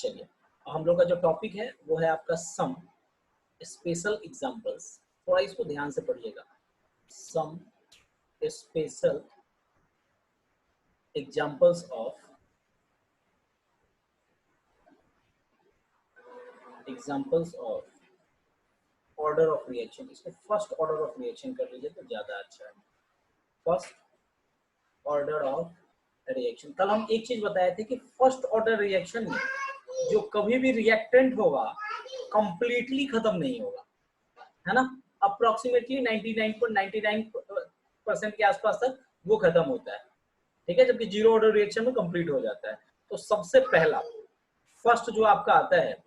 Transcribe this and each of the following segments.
चलिए, हम लोग का जो टॉपिक है वो है आपका सम स्पेशल एग्जांपल्स। थोड़ा इसको ध्यान से पढ़िएगा। Some special examples of order of reaction. इसको फर्स्ट ऑर्डर ऑफ रिएक्शन कर लीजिए तो ज्यादा अच्छा है। First order of reaction. कल हम एक चीज बताए थे कि फर्स्ट ऑर्डर रिएक्शन में जो कभी भी रिएक्टेंट होगा कंप्लीटली खत्म नहीं होगा, है ना। अप्रोक्सीमेटली 99.99% के आसपास तक वो खत्म होता है, ठीक है, जबकि जीरो ऑर्डर रिएक्शन में कंप्लीट हो जाता है। तो सबसे पहला फर्स्ट जो आपका आता है,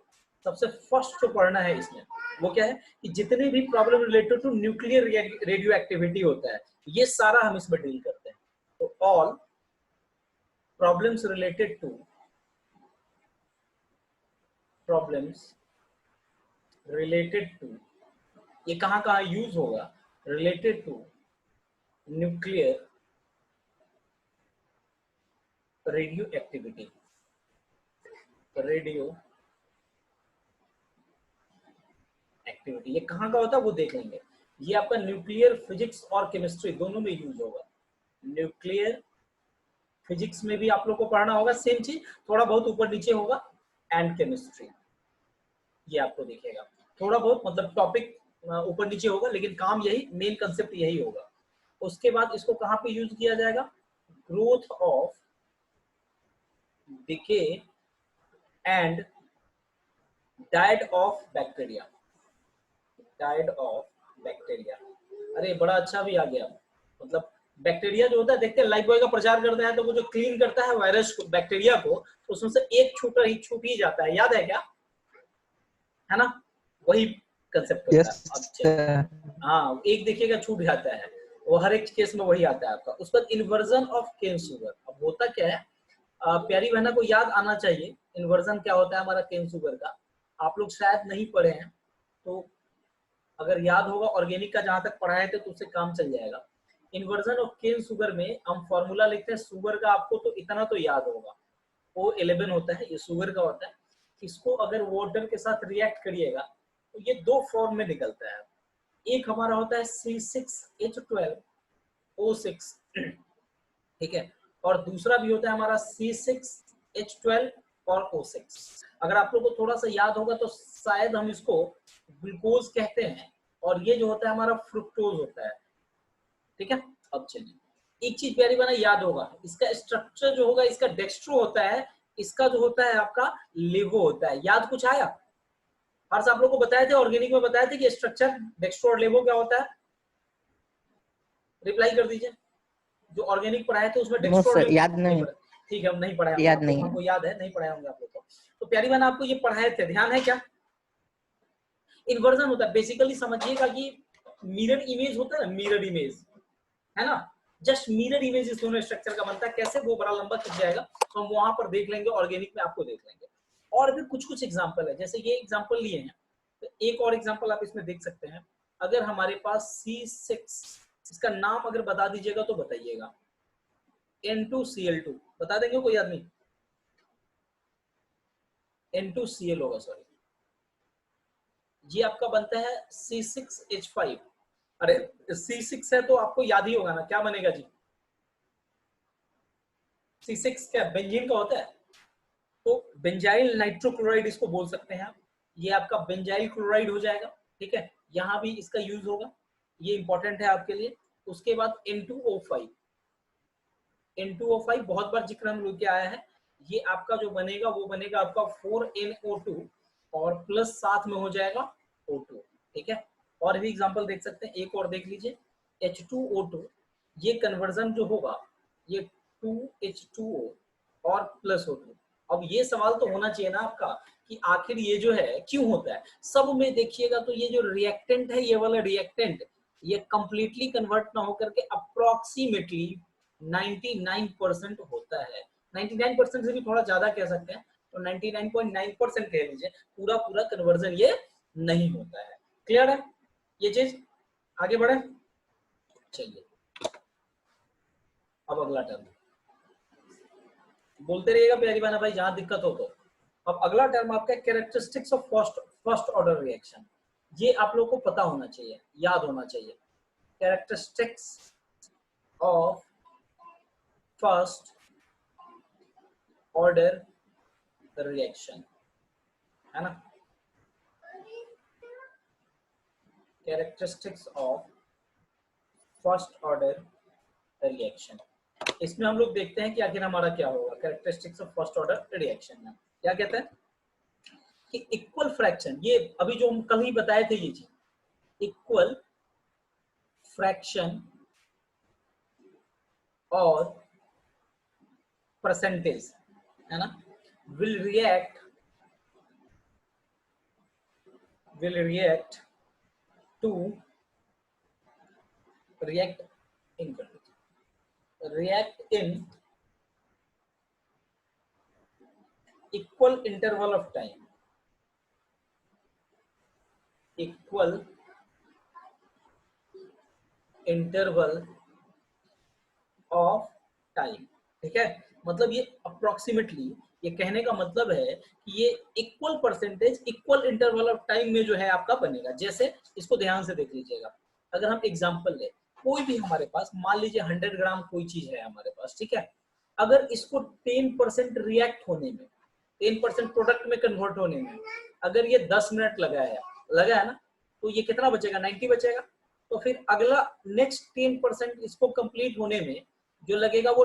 सबसे फर्स्ट जो पढ़ना है इसमें वो क्या है कि जितने भी problem related to nuclear radioactivity होता है ये सारा हम इसमें डील करते हैं। तो ऑल प्रॉब्लम्स रिलेटेड टू ये कहाँ कहाँ यूज होगा, related to nuclear radioactivity ये कहाँ का होता है वो देख लेंगे। ये आपका न्यूक्लियर फिजिक्स और केमिस्ट्री दोनों में यूज होगा। न्यूक्लियर फिजिक्स में भी आप लोग को पढ़ना होगा सेम चीज, थोड़ा बहुत ऊपर नीचे होगा, एंड केमिस्ट्री ये आपको दिखेगा। थोड़ा बहुत मतलब टॉपिक ऊपर नीचे होगा लेकिन काम यही, मेन कंसेप्ट यही होगा। उसके बाद इसको कहाँ पे यूज किया जाएगा, growth of decay and diet of bacteria. अरे बड़ा अच्छा भी आ गया। मतलब बैक्टीरिया जो होता है, देखते हैं लाइफ बॉय का प्रचार करता है तो वो जो क्लीन करता है वायरस को, बैक्टीरिया को, तो उसमें से एक छूट ही जाता है, याद है क्या, है ना, वही कंसेप्ट होता है। अब चलिए, हाँ एक देखिएगा छूट जाता है, वो हर एक केस में वही आता है आपका। उसके बाद इन्वर्जन ऑफ केन शुगर। अब होता क्या है, प्यारी बहना को याद आना चाहिए इन्वर्जन क्या होता है हमारा केन शुगर का। आप लोग शायद नहीं पढ़े हैं, तो अगर याद होगा ऑर्गेनिक का जहां तक पढ़ाए थे तो उससे काम चल जाएगा। इन्वर्जन ऑफ केन शुगर में हम फॉर्मूला लिखते हैं शुगर का, आपको तो इतना तो याद होगा, O11 होता है, ये शुगर का होता है। इसको अगर वाटर के साथ रिएक्ट करिएगा तो ये दो फॉर्म में निकलता है। एक हमारा होता है C6H12O6, ठीक है, और दूसरा भी होता है हमारा C6H12 और O6। अगर आप लोग को थोड़ा सा याद होगा तो शायद हम इसको ग्लूकोज कहते हैं, और ये जो होता है हमारा फ्रुक्टोज होता है, ठीक है। अब चलिए, एक चीज प्यारी बना याद होगा, इसका स्ट्रक्चर जो होगा इसका डेक्स्ट्रो होता है, इसका जो होता है आपका लेवो होता है। याद कुछ आया, हर्ष आप लोग को बताए थे ऑर्गेनिक में, बताए थे कि स्ट्रक्चर डेक्स्ट्रो और लेवो क्या होता है, रिप्लाई कर दीजिए। जो ऑर्गेनिक पढ़ाए थे उसमें डेक्स्ट्रो और लेवो याद नहीं, ठीक है, हम नहीं पढ़ाए याद नहीं, हमको याद है, नहीं पढ़ाए होंगे आप लोग को। तो प्यारी बहन आपको ये पढ़ाए थे, ध्यान है क्या। इन्वर्जन होता है बेसिकली, समझिएगा कि मिरर इमेज होता है ना, मिरर इमेज है ना, जस्ट मिरर इमेज इस दोनों स्ट्रक्चर का बनता है। कैसे, वो बड़ा लंबा खिंच जाएगा तो हम वहां पर देख लेंगे, ऑर्गेनिक में आपको देख लेंगे। और भी कुछ कुछ एग्जांपल है, जैसे ये एग्जांपल लिए हैं तो एक और एग्जांपल आप इसमें देख सकते हैं। अगर हमारे पास C6, इसका नाम अगर बता दीजिएगा तो बताइएगा, N2Cl2 बता देंगे कोई आदमी, N2Cl होगा, सॉरी, ये आपका बनता है C6H5। अरे C6 है तो आपको याद ही होगा ना, क्या बनेगा जी, C6 क्या बेंजीन का होता है, तो बेंजाइल नाइट्रोक्लोराइड इसको बोल सकते हैं आप। ये आपका बेंजाइल क्लोराइड हो जाएगा, ठीक है, यहाँ भी इसका यूज होगा, ये इंपॉर्टेंट है आपके लिए। उसके बाद N2O5 बहुत बार जिक्र हम लोग के आया है। ये आपका जो बनेगा वो बनेगा आपका 4NO2 और प्लस साथ में हो जाएगा O2, ठीक है। और भी एग्जांपल देख सकते हैं, एक और देख लीजिए, H2O2, ये कन्वर्जन जो होगा ये 2H2O और प्लस O2। अब ये सवाल तो होना चाहिए ना आपका कि आखिर ये जो है क्यों होता है। सब में देखिएगा तो ये जो रिएक्टेंट है, ये वाला रिएक्टेंट, ये कंप्लीटली कन्वर्ट ना होकर के अप्रोक्सीमेटली 99% होता है। 99% से भी थोड़ा ज्यादा कह सकते हैं, तो 99.9% कह लीजिए, पूरा पूरा कन्वर्जन ये नहीं होता है। क्लियर है ये चीज, आगे बढ़े चलिए। अब अगला टर्म बोलते रहिएगा प्यारी बहना भाई, जहां दिक्कत हो तो। अब अगला टर्म आपका characteristics of first order reaction. ये आप लोग को पता होना चाहिए, याद होना चाहिए। Characteristics of first order reaction, है ना। Characteristics of first order reaction, इसमें हम लोग देखते हैं कि आखिर हमारा क्या होगा। Characteristics of first order reaction में क्या कहते हैं कि इक्वल फ्रैक्शन, ये अभी जो हम कल ही बताए थे ये चीज, इक्वल फ्रैक्शन और परसेंटेज, है ना, will react to react in equal interval of time, equal interval of time, ठीक है। मतलब ये अप्रोक्सीमेटली, ये कहने का मतलब है कि ये equal percentage equal interval of time में जो है आपका बनेगा। जैसे इसको ध्यान से देख लीजिएगा, अगर हम एग्जांपल ले, कोई भी हमारे पास मान लीजिए 100 ग्राम कोई चीज है हमारे पास, ठीक है। अगर इसको 10% रिएक्ट होने में, 10% प्रोडक्ट में कन्वर्ट होने में अगर ये 10 मिनट लगा है ना, तो ये कितना बचेगा, 90 बचेगा। तो फिर अगला नेक्स्ट 10% इसको कंप्लीट होने में जो लगेगा वो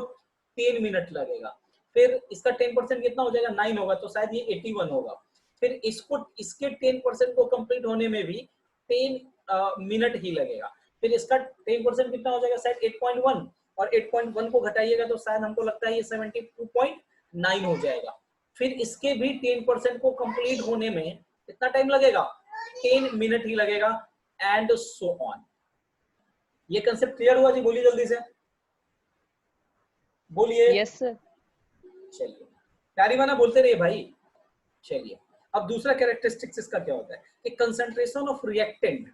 10 मिनट लगेगा। फिर इसका 10% कितना हो जाएगा, 9 होगा, तो शायद ये 81 होगा। फिर इसको इसके 10% को कंप्लीट होने में भी 10 मिनट ही लगेगा। फिर इसका 10% कितना हो जाएगा, शायद 8.1, और 8.1 को घटाइएगा तो शायद हमको लगता है ये 72.9 हो जाएगा। फिर इसके भी 10% को कंप्लीट होने में कितना टाइम लगेगा, 10 मिनट ही लगेगा, एंड सो ऑन। ये कंसेप्ट क्लियर हुआ जी? बोलिए जल्दी से, बोलिए। Yes sir. चलिए, प्यारी माना बोलते रहिए भाई। चलिए, अब दूसरा कैरेक्टरिस्टिक्स इसका क्या होता है कि कंसंट्रेशन ऑफ रिएक्टेंट।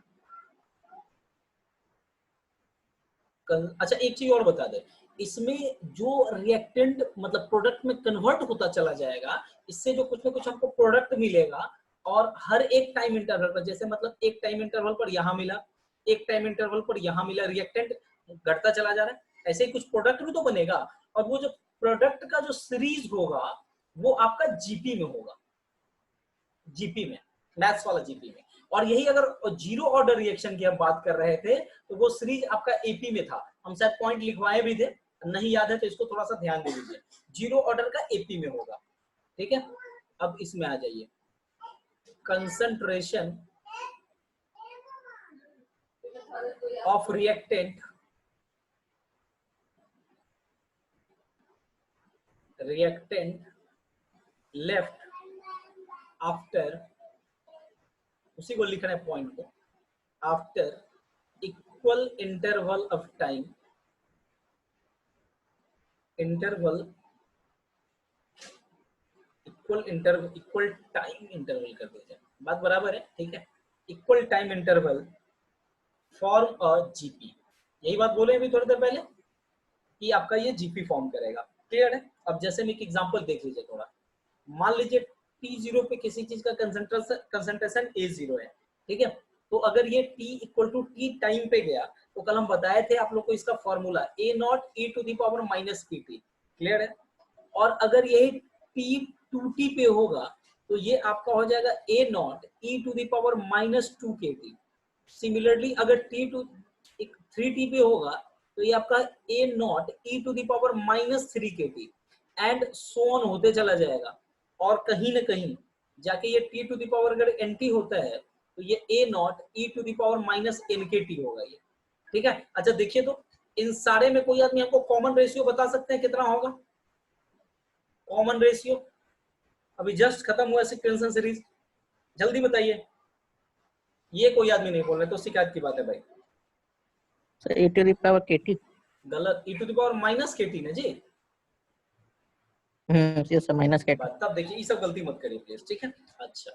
अच्छा एक चीज और बता दे, इसमें जो रिएक्टेंट मतलब प्रोडक्ट में कन्वर्ट होता चला जाएगा, इससे जो कुछ ना कुछ हमको प्रोडक्ट मिलेगा, और हर एक टाइम इंटरवल पर, जैसे मतलब एक टाइम इंटरवल पर यहाँ मिला, एक टाइम इंटरवल पर यहाँ मिला, रिएक्टेंट घटता चला जा रहा है, ऐसे ही कुछ प्रोडक्ट भी तो बनेगा। और वो जो प्रोडक्ट का जो सीरीज होगा वो आपका जीपी में होगा, जीपी में, मैथ्स वाला जीपी में। और यही अगर जीरो ऑर्डर रिएक्शन की हम बात कर रहे थे तो वो सीरीज आपका एपी में था। हम शायद पॉइंट लिखवाए भी थे, नहीं याद है तो इसको थोड़ा सा ध्यान दे दीजिए। जीरो ऑर्डर का एपी में होगा, ठीक है। अब इसमें आ जाइए, concentration of reactant left after, उसी को लिखना है पॉइंट को, after equal interval of time, interval equal time interval कर दीजिए, बात बराबर है, ठीक है। Equal time interval form a GP, यही बात बोले अभी थोड़ी देर पहले कि आपका ये जीपी फॉर्म करेगा, क्लियर है। अब जैसे में एक एग्जांपल देख लीजिए थोड़ा, मान लीजिए T0 पे किसी चीज का कंसंट्रेशन A0 है, ठीक है। तो अगर ये T equal to T time पे गया तो कल हम बताए थे आप लोग को इसका formula A0 e to the power minus kt, clear है। और अगर यही T2T पे होगा तो ये आपका हो जाएगा A0 e to the power minus 2kt। Similarly अगर T3T पे होगा तो ये आपका A0 e to the power minus 3kt, and so on होते चला जाएगा। और कहीं ना कहीं जाके ये t टू द पावर अगर nt होता है तो ये A0 e to the power minus nkt होगा ये, ठीक है। अच्छा देखिए, तो इन सारे में कोई आदमी आपको कॉमन रेशियो बता सकते हैं कितना होगा? कॉमन रेशियो अभी जस्ट खत्म हुआ सिक्वेंशियल सीरीज, जल्दी बताइए। ये कोई आदमी नहीं बोल रहे तो शिकायत की बात है भाई। Sir e to the power kt। गलत, e to the power minus kt ना जी। Yes sir, minus kt। तब देखिए ये सब गलती मत करिए प्लीज, ठीक है। अच्छा,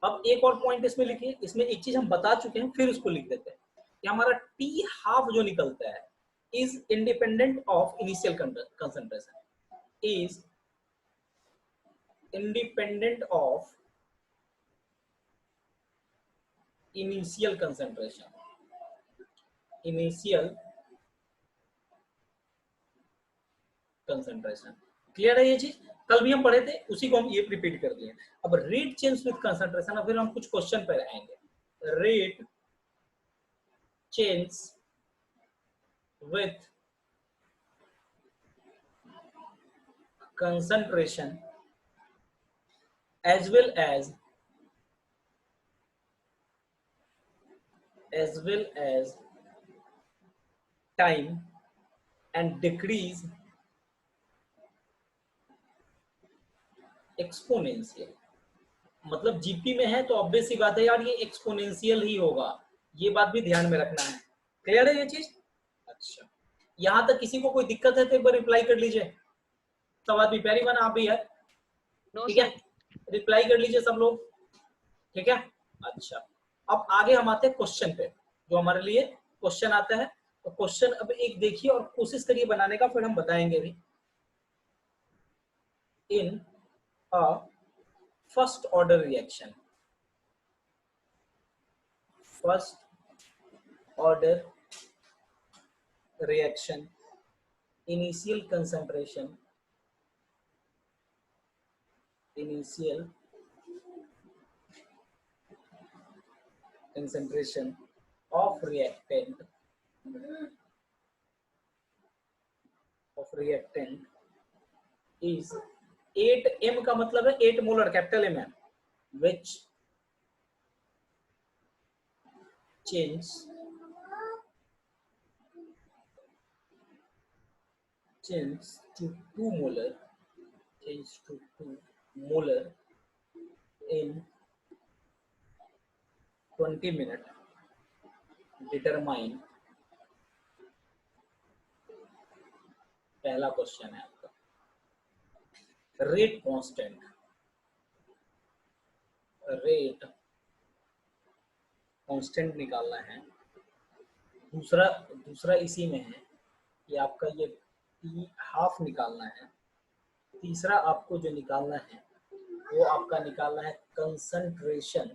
अब एक और पॉइंट इसमें लिखिए, इसमें एक चीज हम बता चुके हैं फिर उसको लिख देते हैं कि हमारा टी हाफ जो निकलता है is independent of initial concentration, is independent of initial concentration. Initial concentration. Clear है ये चीज? कल भी हम पढ़े थे, उसी को हम ये रिपीट कर दिए. अब रेट चेंज विद कंसंट्रेशन. अब फिर हम कुछ क्वेश्चन पर आएंगे. Rate change with concentration as well as time and decrease exponential. मतलब जीपी में है तो ऑब्वियस सी बात है यार, ये एक्सपोनेंशियल ही होगा. ये बात भी ध्यान में रखना है. क्लियर है ये चीज? अच्छा, यहां तक किसी को कोई दिक्कत है तो एक बार रिप्लाई कर लीजिए. सब आदमी, प्यारी बना आप भी है, ठीक है, रिप्लाई कर लीजिए सब लोग. ठीक है, अच्छा. अब आगे हम आते हैं क्वेश्चन पे, जो हमारे लिए क्वेश्चन आता है. तो क्वेश्चन अब एक देखिए और कोशिश करिए बनाने का, फिर हम बताएंगे भी. In a first order reaction, first order reaction, initial concentration, initial concentration of reactant is 8 m का मतलब है 8 मोलर, कैपिटल एम है, which change to 2 molar, in 20 minutes. Determine, पहला क्वेश्चन है आपका, रेट कांस्टेंट. रेट कांस्टेंट निकालना है. दूसरा इसी में है कि आपका ये हाफ निकालना है. तीसरा आपको जो निकालना है वो आपका निकालना है concentration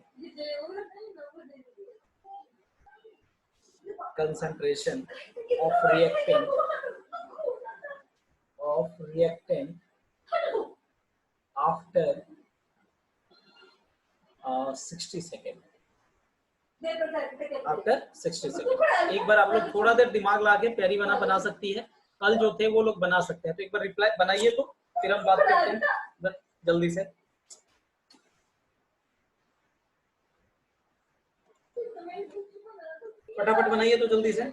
of reactant after 60 second. After 60 second. एक बार आप लोग थोड़ा देर दिमाग लगा के प्यारी बना सकती है. कल जो थे वो लोग बना सकते हैं. तो एक बार रिप्लाई बनाइए, तो फिर हम बात करते हैं जल्दी से. फटाफट बनाइए तो जल्दी से.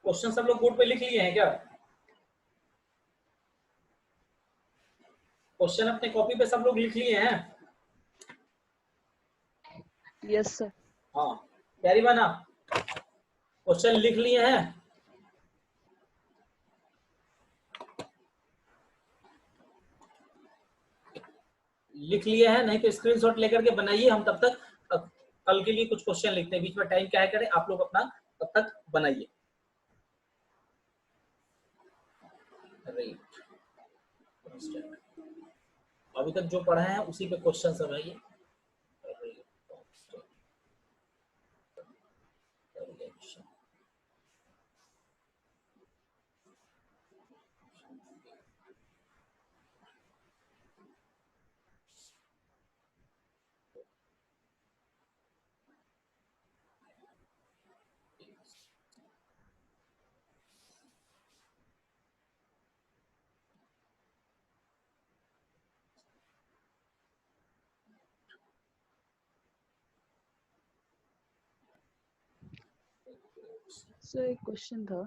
क्वेश्चन सब लोग बोर्ड पे लिख लिए हैं क्या? क्वेश्चन अपने कॉपी पे सब लोग लिख लिए हैं? Yes sir. हाँ, प्यारी बना, क्वेश्चन लिख लिए हैं? लिख लिए हैं? नहीं तो स्क्रीनशॉट लेकर के बनाइए. हम तब तक कल के लिए कुछ क्वेश्चन लिखते हैं. बीच में टाइम क्या है करें, आप लोग अपना तब तक बनाइए. रेट अभी तक जो पढ़ा है उसी पे क्वेश्चन सब है ये. सर एक क्वेश्चन था.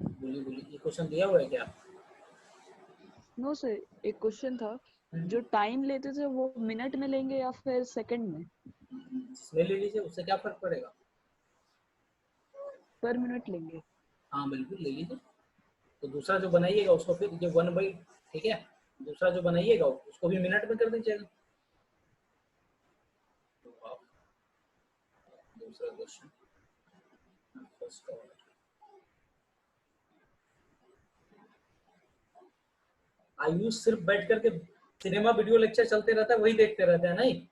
बोलिए, ये क्वेश्चन दिया हुआ है क्या? नो सर, एक क्वेश्चन था. जो टाइम लेते थे वो मिनट में लेंगे या फिर सेकंड में? ले लीजिए, उससे क्या फर्क पड़ेगा. पर मिनट लेंगे. हाँ बिल्कुल ले लीजिए. तो दूसरा जो बनाइएगा उसको फिर ये 1/, ठीक है, दूसरा जो बनाइएगा उसको भी मिनट में कर दीजिएगा. दूसरा क्वेश्चन आयुष सिर्फ बैठ करके सिनेमा वीडियो लेक्चर चलते रहता है, वही देखते रहते हैं नहीं?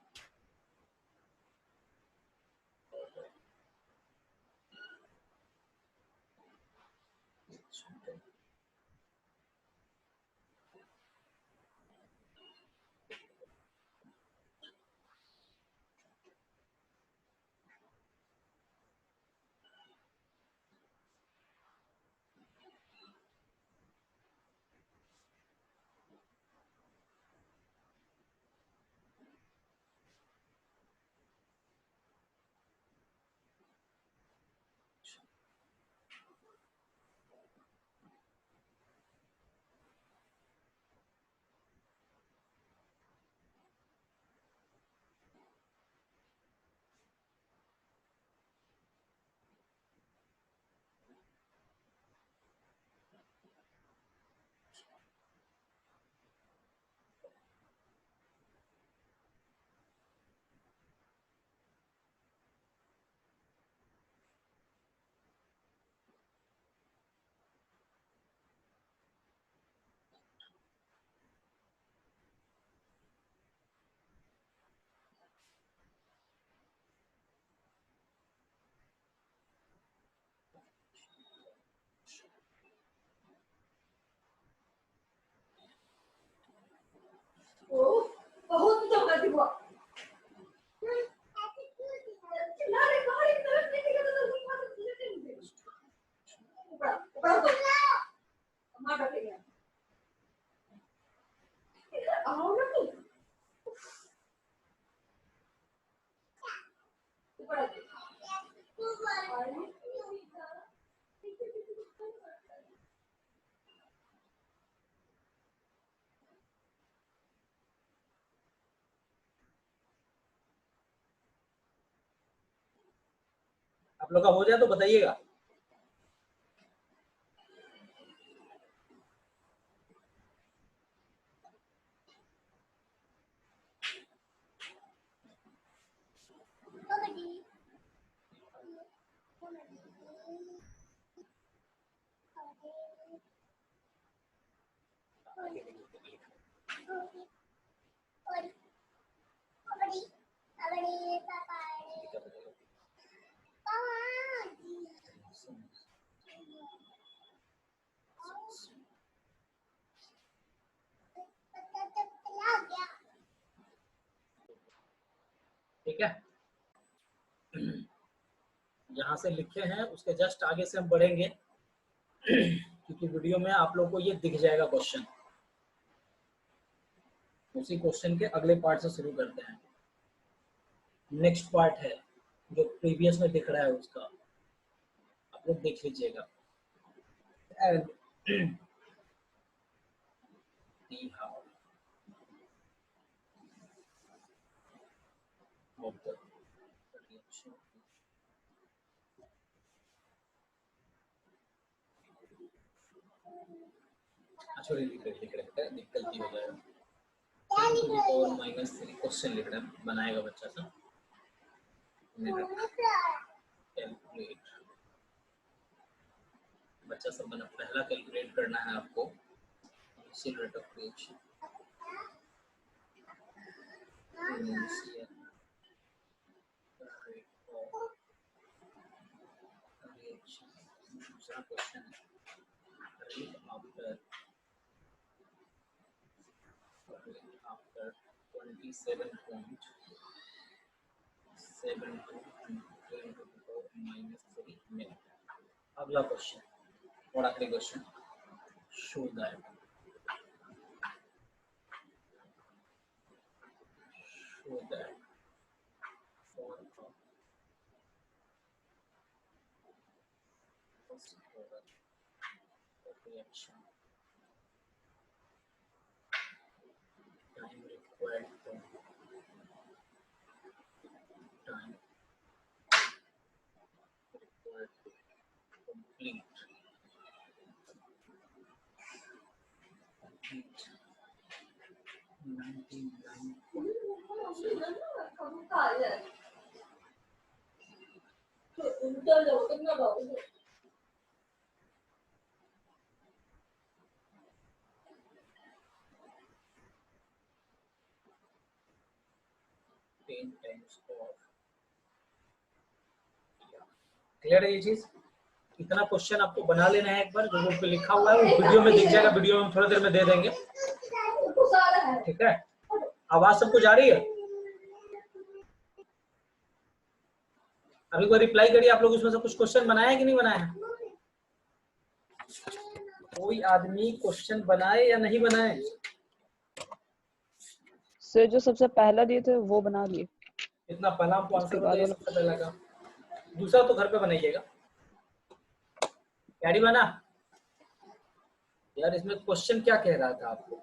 बहुत चौका थी वो चिल्ला रहे बाहर की तरफ लेके गए तो वहां से चिल्लाते मुझे ऊपर ऊपर तो मार बैठे गया आओ ना तू ऊपर आ आप लोग का हो जाए तो बताइएगा। ठीक है, जहां से लिखे हैं उसके जस्ट आगे से हम बढ़ेंगे क्योंकि वीडियो में आप लोगों को ये दिख जाएगा क्वेश्चन। उसी क्वेश्चन के अगले पार्ट से शुरू करते हैं। नेक्स्ट पार्ट है जो प्रीवियस में दिख रहा है उसका आप लोग देख लीजिएगा। And see how of the reaction actually लिख रहे हैं गलती हो जाएगा। और -3 क्वेश्चन लिख रहे हैं, बनाएगा बच्चा सा कैलकुलेट। बच्चा सब बना, पहला कैलकुलेट करना है आपको initial rate of creation initial rate of creation. दूसरा क्वेश्चन है रेट आफ्टर 27.72 मिनट। अगला क्वेश्चन और आखिरी question, show that for first order reaction time required to complete 99.7 उतर जाओ, कितना जाओ? क्लियर है ये चीज? इतना क्वेश्चन आपको बना लेना है एक बार, जो बोर्ड पे लिखा हुआ है वो वीडियो में दिख जाएगा, वीडियो में हम थोड़ी देर में दे देंगे, ठीक है? आवाज सबको जा रही है? अभी कोई रिप्लाई करिए, आप लोग उसमें से कुछ क्वेश्चन बनाया है कि नहीं बनाया है? कोई आदमी क्वेश्चन बनाए या नहीं बनाए? सर जो सबसे पहला दिए थे वो बना लिए। इतना पहला हमको उसके आंसर बाद बताइए, वाला सबसे पहला का। दूसरा तो घर पे बनाइएगा। कैडी बना यार, इसमें क्वेश्चन क्या कह रहा था आपको?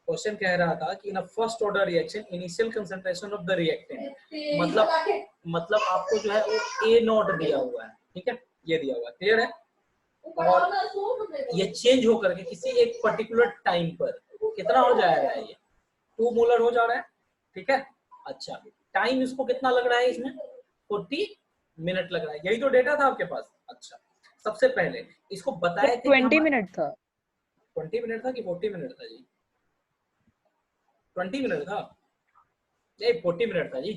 क्वेश्चन कह रहा था कि in a first order reaction initial concentration of the reactant, मतलब आपको जो है वो ए नॉट दिया हुआ है, ठीक है? ये दिया हुआ है, क्लियर है? और ये चेंज होकर के किसी एक पर्टिकुलर टाइम पर कितना हो जा रहा है, ये 2 मोलर हो जा रहा है, ठीक है? अच्छा, टाइम इसको कितना लग रहा है? इसमें 40 मिनट लग रहा है, यही तो डेटा था आपके पास। अच्छा, सबसे पहले इसको बताया थे 20 मिनट था। 20 मिनट था कि 40 मिनट था जी? 20 मिनट था, नहीं 40 मिनट था जी।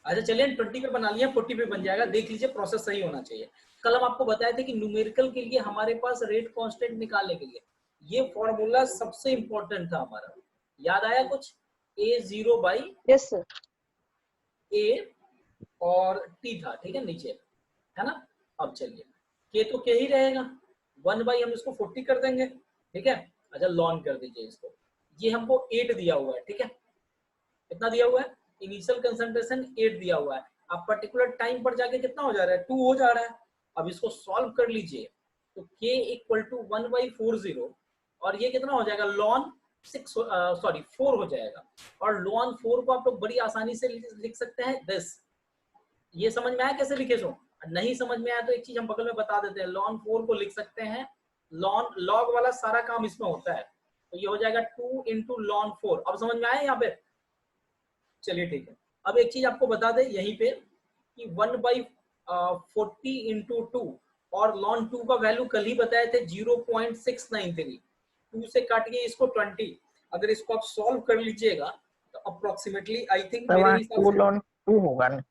अच्छा चलिए 20 पे बना लिया, 40 पे बन जाएगा, देख लीजिए प्रोसेस सही होना चाहिए। कल हम आपको बताए थे कि न्यूमेरिकल के लिए हमारे पास रेट कांस्टेंट निकालने के लिए ये फॉर्मूला सबसे इंपॉर्टेंट था हमारा, याद आया कुछ? A0 by yes sir. ए और टी था, ठीक है, नीचे है ना? अब चलिए के तो के ही रहेगा, 1 बाई हम इसको 40 कर देंगे, ठीक है? अच्छा लॉन कर दीजिए इसको, ये हमको 8 दिया हुआ है, ठीक है? कितना दिया हुआ है? इनिशियल कंसंट्रेशन 8 दिया हुआ है। अब पर्टिकुलर टाइम पर जाके कितना हो जा रहा है? 2 हो जा रहा है। अब इसको सॉल्व कर लीजिए तो k इक्वल टू 1/40 और ये कितना हो जाएगा? लॉन 4 हो जाएगा। और लॉन 4 को आप लोग बड़ी आसानी से लिख सकते हैं दिस। ये समझ में आया कैसे लिखे? सो नहीं समझ में आया तो एक चीज हम बगल में बता देते हैं, लॉन 4 को लिख सकते हैं, लॉन लॉग वाला सारा काम इसमें होता है, तो ये हो जाएगा 2 इंटू लॉन 4। अब समझ में आया यहाँ पे? चलिए ठीक है। अब एक चीज आपको बता दें यहीं पे कि 1/40 इंटू 2 और लॉन 2 का वैल्यू कल ही बताए थे 0.693, 2 से काट के इसको 20, अगर इसको आप सॉल्व कर लीजिएगा तो अप्रोक्सीमेटली आई थिंक मेरे हिसाब से 2 लॉन 2 होगा ना?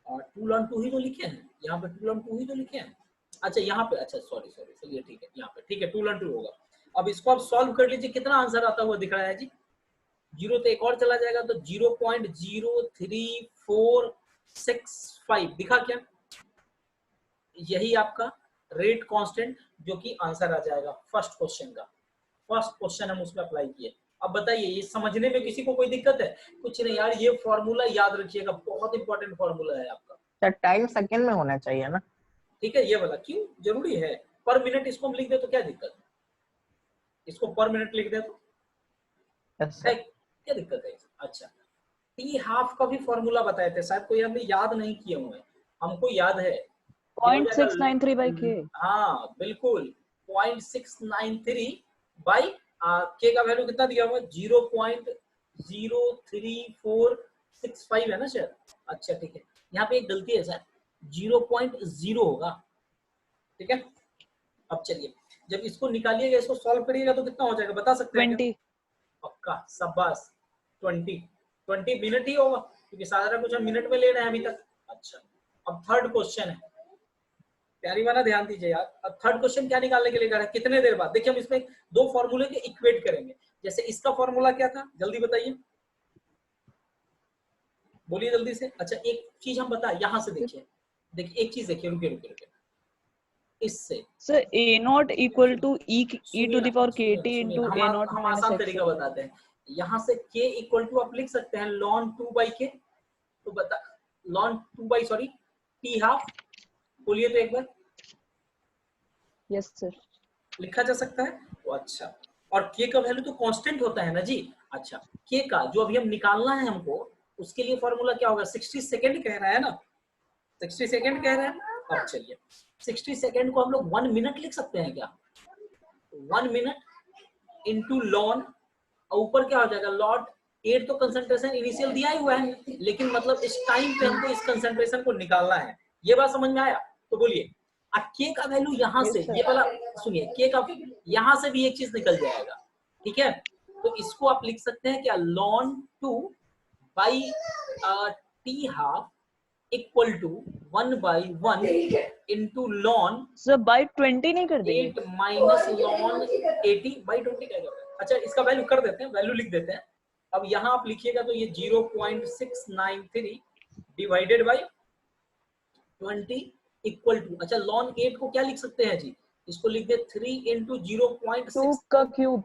2 लॉन 2 ही तो लिखे हैं यहाँ पे, 2 लॉन 2 ही तो लिखे हैं। अच्छा यहाँ पे, अच्छा सॉरी चलिए ठीक है, यहाँ पे ठीक है 2 लॉन 2 होगा। अब इसको आप सॉल्व कर लीजिए, कितना आंसर आता हुआ दिख रहा है जी? 0 तो एक और चला जाएगा तो 0.03465 दिखा क्या? यही आपका रेट कांस्टेंट जो कि आंसर आ जाएगा फर्स्ट क्वेश्चन का। फर्स्ट क्वेश्चन हम उसमें अप्लाई किए। अब बताइए ये समझने में किसी को कोई दिक्कत है? कुछ नहीं यार, ये फॉर्मूला याद रखिएगा, बहुत इंपॉर्टेंट फॉर्मूला है आपका। सर टाइम सेकंड में होना चाहिए ना? ठीक है, ये वाला क्यों जरूरी है? पर मिनट इसको हम लिख दे तो क्या दिक्कत है? इसको पर मिनट लिख दे तो क्या दिक्कत है? अच्छा, टी हाफ का भी फॉर्मूला बताए थे, शायद कोई हमने याद नहीं किए हुए, हमको याद है 0.693 बाई के। हाँ बिल्कुल, 0.693 बाई के का वैल्यू कितना दिया हुआ? 0.03465 है ना शायद। अच्छा ठीक है, यहाँ पे एक गलती है शायद, 0.0 होगा, ठीक है? अब चलिए जब इसको निकालिएगा, इसको सॉल्व करिएगा तो कितना हो जाएगा बता सकते हैं? 20। पक्का, शाबाश। 20 मिनट ही होगा क्योंकि सारा कुछ हम मिनट में ले रहे हैं अभी तक। अच्छा, अब थर्ड क्वेश्चन है, प्यारी वाला ध्यान दीजिए यार। अब थर्ड क्वेश्चन क्या निकालने के लिए कह रहा है? कितने देर बाद? देखिए हम इसमें 2 फॉर्मूले के इक्वेट करेंगे। जैसे इसका फॉर्मूला क्या था, जल्दी बताइए, बोलिए जल्दी से। अच्छा एक चीज हम बता, यहाँ से देखिए एक चीज देखिए, रुकिए इससे sir a not equal to e to the power kt into a not हम माइनस आसान x। तरीका बताते हैं, यहाँ से k इक्वल टू आप लिख सकते हैं ln 2/k, तो बता ln 2/, t हाफ, बोलिए तो एक बार। Yes sir. लिखा जा सकता है तो अच्छा, और k का वैल्यू तो कांस्टेंट होता है ना जी। अच्छा, k का जो अभी हम निकालना है हमको, उसके लिए फॉर्मूला क्या होगा? 60 सेकेंड कह रहा है ना, 60 सेकेंड कह रहा है। अब चलिए 60 सेकेंड को हम लोग 1 मिनट लिख सकते हैं क्या? 1 मिनट इंटू लॉन, ऊपर क्या हो जाएगा? लॉट 8 तो कंसंट्रेशन इनिशियल दिया ही हुआ है, लेकिन मतलब इस टाइम पे हमको इस कंसंट्रेशन को निकालना है। ये बात समझ में आया? तो बोलिए अब के का वैल्यू यहाँ Yes, से, sir. ये वाला सुनिए, के का यहाँ से भी एक चीज निकल जाएगा, ठीक है? तो इसको आप लिख सकते हैं क्या, ln 2 by T half equal to 1/1 into ln sir by 20 नहीं कर देंगे? 8 माइनस ln 80/20 क्या होगा? अच्छा इसका वैल्यू कर देते हैं, वैल्यू लिख देते हैं। अब यहाँ आप लिखिएगा तो ये 0.693 डिवाइडेड बाई 20 इक्वल टू, अच्छा ln 8 को क्या लिख सकते हैं जी, इसको लिख दे 3 इंटू 0.6 2 का क्यूब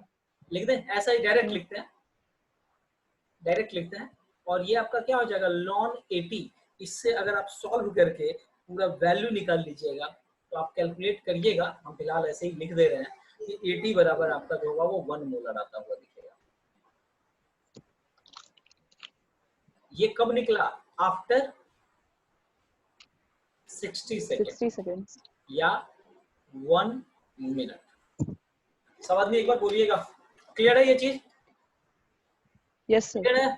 लिख दें, ऐसा ही डायरेक्ट लिखते हैं, डायरेक्ट लिखते हैं। और ये आपका क्या हो जाएगा ln 80। इससे अगर आप सॉल्व करके पूरा वैल्यू निकाल लीजिएगा तो आप कैलकुलेट करिएगा, हम फिलहाल ऐसे ही लिख दे रहे हैं कि 80 बराबर आपका जो होगा वो 1 मोलर आता हुआ दिखेगा। ये कब निकला, आफ्टर 60 सेकेंड या 1 मिनट। सब आदमी एक बार बोलिएगा, क्लियर है ये चीज? Yes sir. क्लियर है?